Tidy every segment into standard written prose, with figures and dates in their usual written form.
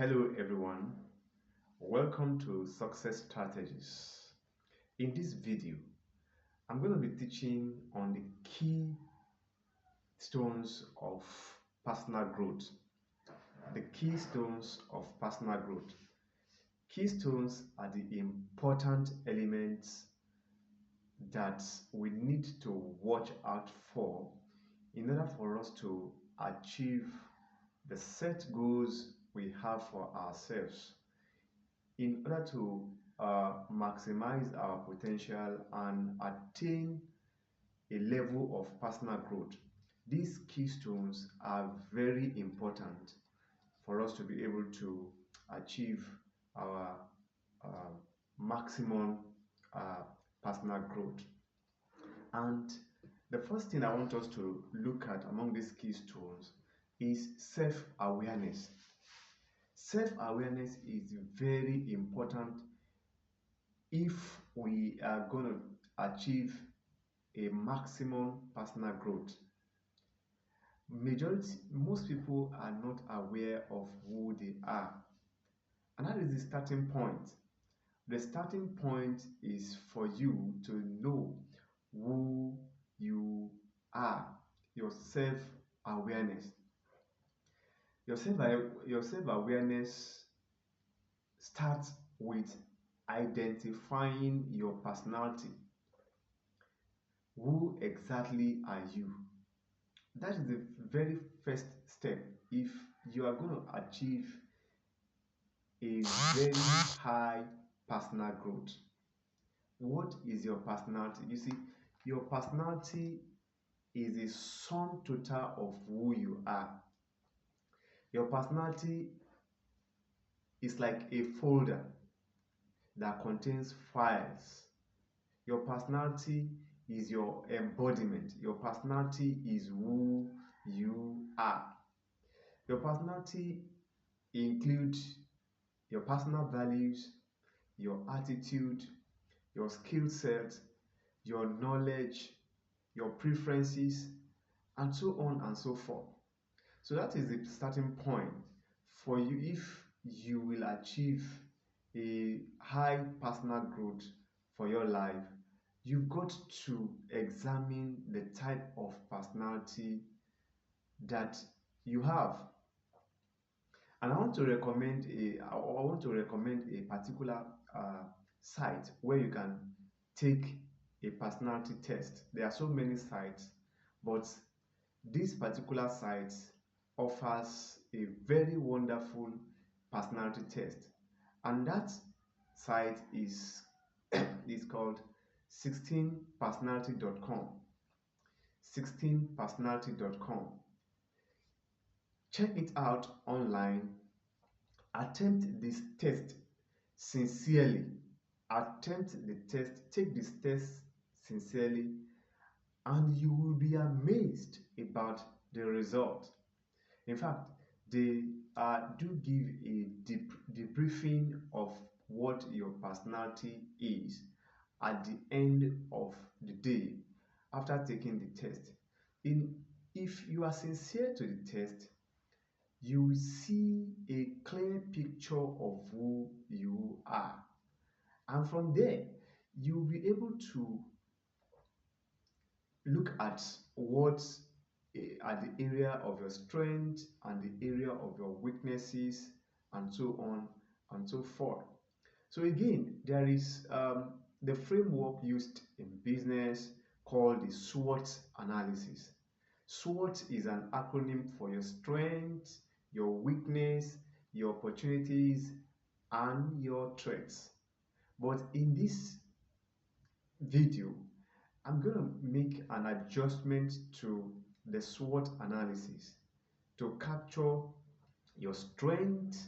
Hello everyone, welcome to Success Strategies. In this video, I'm going to be teaching on the key stones of personal growth. The keystones of personal growth. Keystones are the important elements that we need to watch out for in order for us to achieve the set goals we have for ourselves, in order to maximize our potential and attain a level of personal growth. These keystones are very important for us to be able to achieve our uh, maximum uh, personal growth. And the first thing I want us to look at among these keystones is self-awareness. Self-awareness is very important if we are going to achieve a maximum personal growth. Most people are not aware of who they are, and that is the starting point. The starting point is for you to know who you are, your self-awareness. Your self-awareness starts with identifying your personality. Who exactly are you? That is the very first step if you are going to achieve a very high personal growth. What is your personality? You see, your personality is a sum total of who you are. Your personality is like a folder that contains files. Your personality is your embodiment. Your personality is who you are. Your personality includes your personal values, your attitude, your skill set, your knowledge, your preferences, and so on and so forth. So that is the starting point for you if you will achieve a high personal growth for your life. You've got to examine the type of personality that you have. And I want to recommend a particular site where you can take a personality test. There are so many sites, but this particular site offers a very wonderful personality test, and that site is is called 16personality.com. 16personality.com. Check it out online. Attempt this test sincerely. Attempt the test, take this test sincerely, and you will be amazed about the result. In fact, they do give a debriefing of what your personality is at the end of the day after taking the test. If you are sincere to the test, you will see a clear picture of who you are. And from there, you'll be able to look at what are the area of your strength and the area of your weaknesses, and so on and so forth. So again, there is the framework used in business called the SWOT analysis. SWOT is an acronym for your strengths, your weakness, your opportunities, and your threats. But in this video, I'm going to make an adjustment to the SWOT analysis to capture your strengths,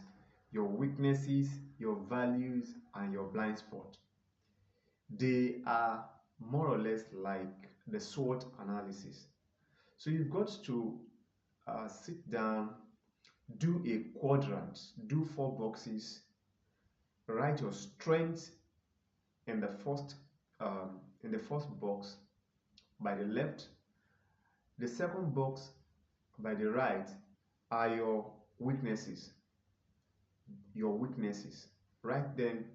your weaknesses, your values, and your blind spot. They are more or less like the SWOT analysis. So you've got to sit down, do a quadrant, do 4 boxes, write your strengths in the first box by the left. The second box by the right are your weaknesses. your weaknesses. Right then,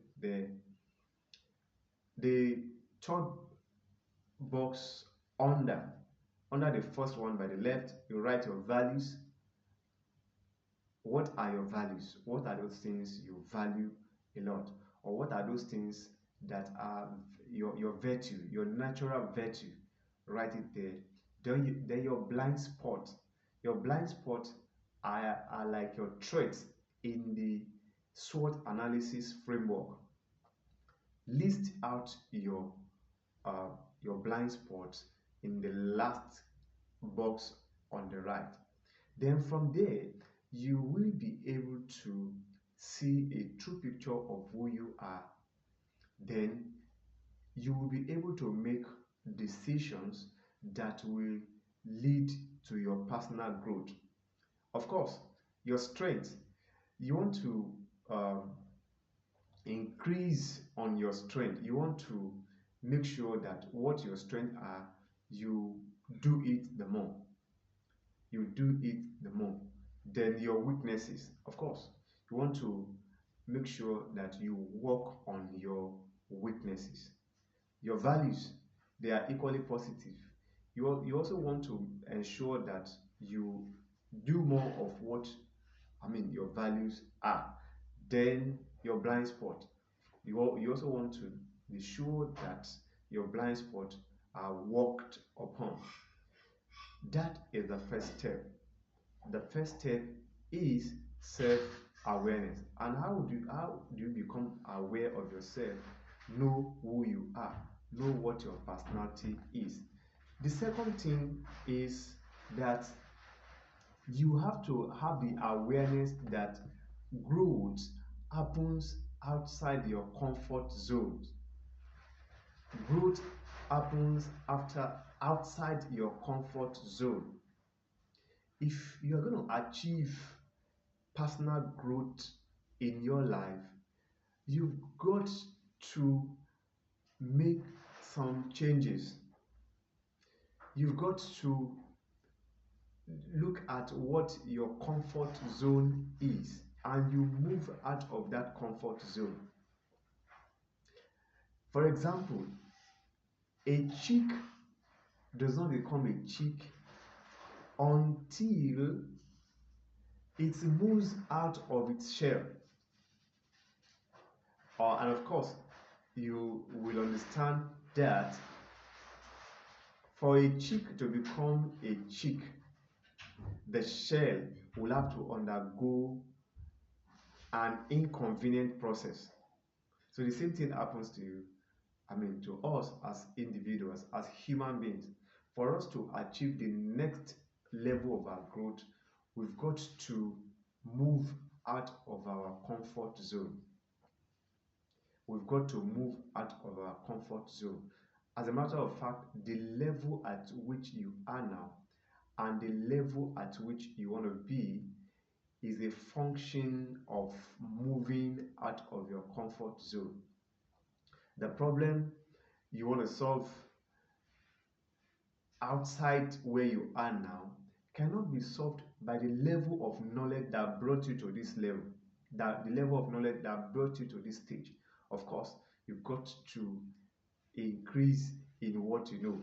the third box under under the first one by the left, you write your values. What are your values? What are those things you value a lot? Or what are those things that are your virtue, your natural virtue? Write it there. Then your blind spot. Your blind spot are like your traits in the SWOT analysis framework. List out uh, your blind spots in the last box on the right. Then from there, you will be able to see a true picture of who you are. Then you will be able to make decisions that will lead to your personal growth. Of course, your strength, you want to um, increase on your strength. You want to make sure that what your strengths are, you do it the more. You do it the more. Then your weaknesses, of course, you want to make sure that you work on your weaknesses. Your values, they are equally positive. You also want to ensure that you do more of what your values are. Then your blind spot, you also want to be sure that your blind spot are worked upon. That is the first step. The first step is self-awareness. And how do you become aware of yourself? Know who you are. Know what your personality is. The second thing is that you have to have the awareness that growth happens outside your comfort zones. Growth happens after outside your comfort zone. If you are going to achieve personal growth in your life, you've got to make some changes. You've got to look at what your comfort zone is and you move out of that comfort zone. For example, a chick does not become a chick until it moves out of its shell. And of course, you will understand that for a chick to become a chick, the shell will have to undergo an inconvenient process. So the same thing happens to you, to us as individuals, as human beings. For us to achieve the next level of our growth, we've got to move out of our comfort zone. We've got to move out of our comfort zone. As a matter of fact, the level at which you are now and the level at which you want to be is a function of moving out of your comfort zone. The problem you want to solve outside where you are now cannot be solved by the level of knowledge that brought you to this level, that the level of knowledge that brought you to this stage. Of course, you've got to increase in what you know.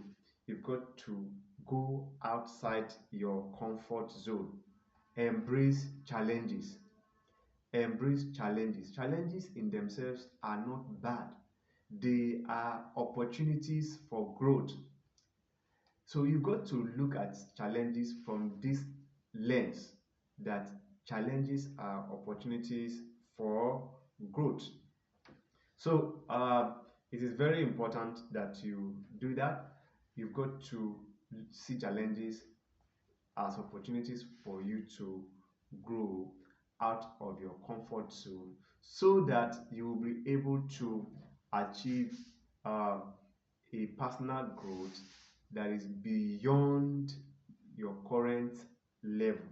You've got to go outside your comfort zone. Embrace challenges. Embrace challenges. Challenges in themselves are not bad. They are opportunities for growth. So you've got to look at challenges from this lens, that challenges are opportunities for growth. So it is very important that you do that. You've got to see challenges as opportunities for you to grow out of your comfort zone so that you will be able to achieve uh, a personal growth that is beyond your current level.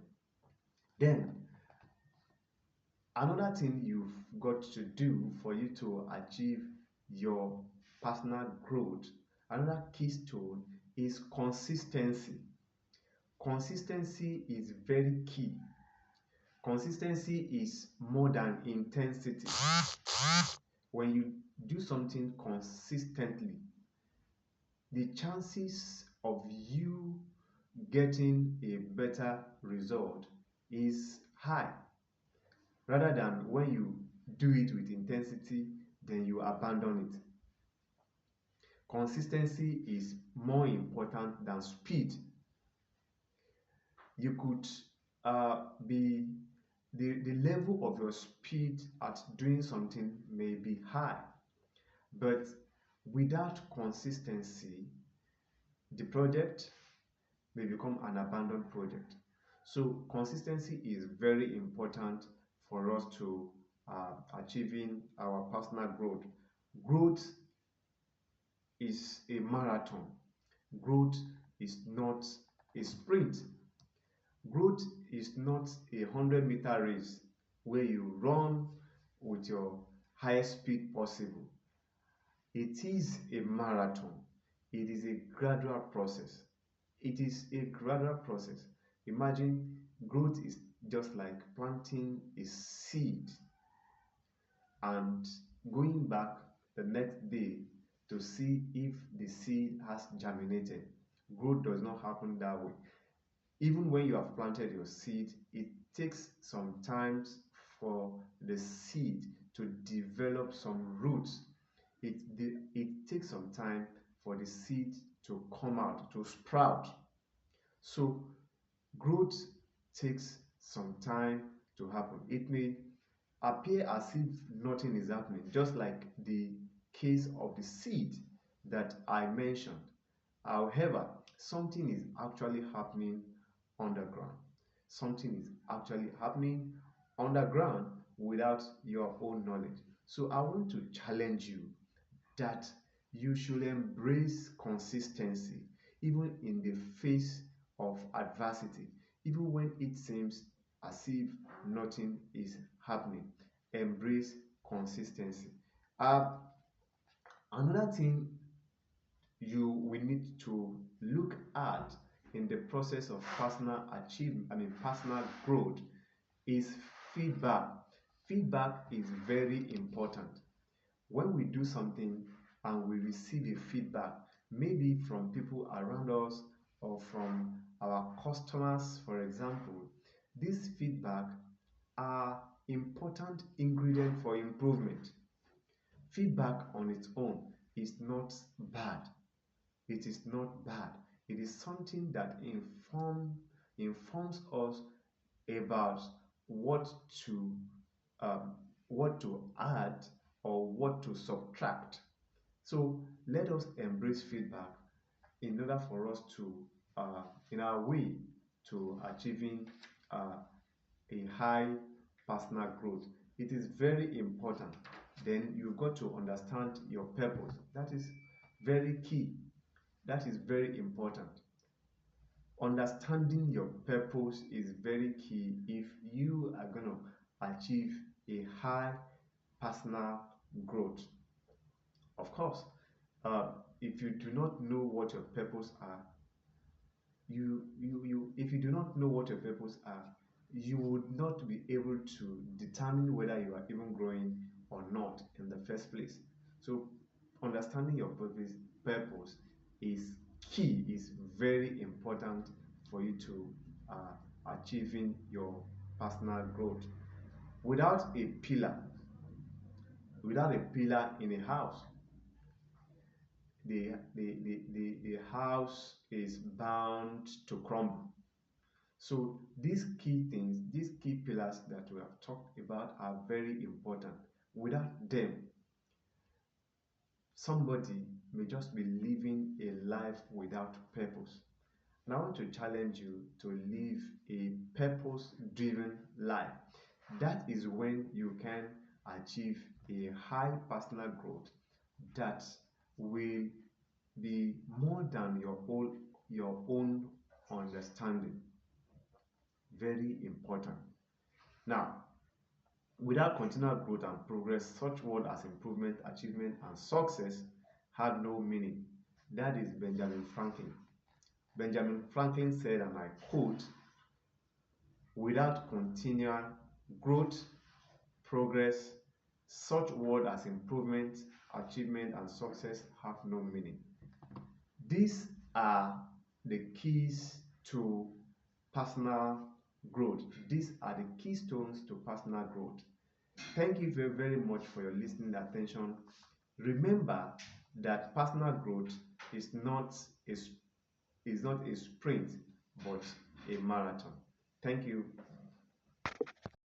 Then, another thing you've got to do for you to achieve your personal growth, another keystone is consistency. Consistency is very key. Consistency is more than intensity. When you do something consistently, the chances of you getting a better result is high, rather than when you do it with intensity, then you abandon it. Consistency is more important than speed. You could be the level of your speed at doing something may be high, but without consistency, the project may become an abandoned project. So consistency is very important for us to achieving our personal growth. Growth is a marathon. Growth is not a sprint. Growth is not a 100-meter race where you run with your highest speed possible. It is a marathon. It is a gradual process. It is a gradual process. Imagine growth is just like planting a seed and going back the next day to see if the seed has germinated. Growth does not happen that way. Even when you have planted your seed, it takes some time for the seed to develop some roots. It takes some time for the seed to come out, to sprout. So growth takes some time to happen. It may appear as if nothing is happening, just like the case of the seed that I mentioned. However, something is actually happening underground. Something is actually happening underground without your own knowledge. So I want to challenge you that you should embrace consistency even in the face of adversity, even when it seems as if nothing is happening. Embrace consistency. Uh, Another thing you will need to look at in the process of personal achievement, personal growth, is feedback. Feedback is very important. When we do something and we receive a feedback, maybe from people around us or from our customers, for example, these feedback are important ingredient for improvement. Feedback on its own is not bad. It is not bad. It is something that informs us about what to um, what to add or what to subtract. So let us embrace feedback in order for us to, in our way to achieving a high personal growth. It is very important. Then you've got to understand your purpose. That is very key. That is very important. Understanding your purpose is very key if you are going to achieve a high personal growth. Of course, uh, if you do not know what your purpose are, if you do not know what your purpose are, you would not be able to determine whether you are even growing or not in the first place. So understanding your purpose is key, is very important for you to achieving your personal growth. Without a pillar, without a pillar in a house, the house is bound to crumble. So these key things, these key pillars that we have talked about are very important. Without them, somebody may just be living a life without purpose. And I want to challenge you to live a purpose-driven life. That is when you can achieve a high personal growth that will be more than your own understanding. Very important. Now, without continual growth and progress, such words as improvement, achievement, and success have no meaning. That is Benjamin Franklin. Benjamin Franklin said, and I quote, Without continual growth, progress, such words as improvement, achievement, and success have no meaning. These are the keys to personal growth. These are the keystones to personal growth. Thank you very, very much for your listening attention. Remember that personal growth is not a, is not a sprint, but a marathon. Thank you.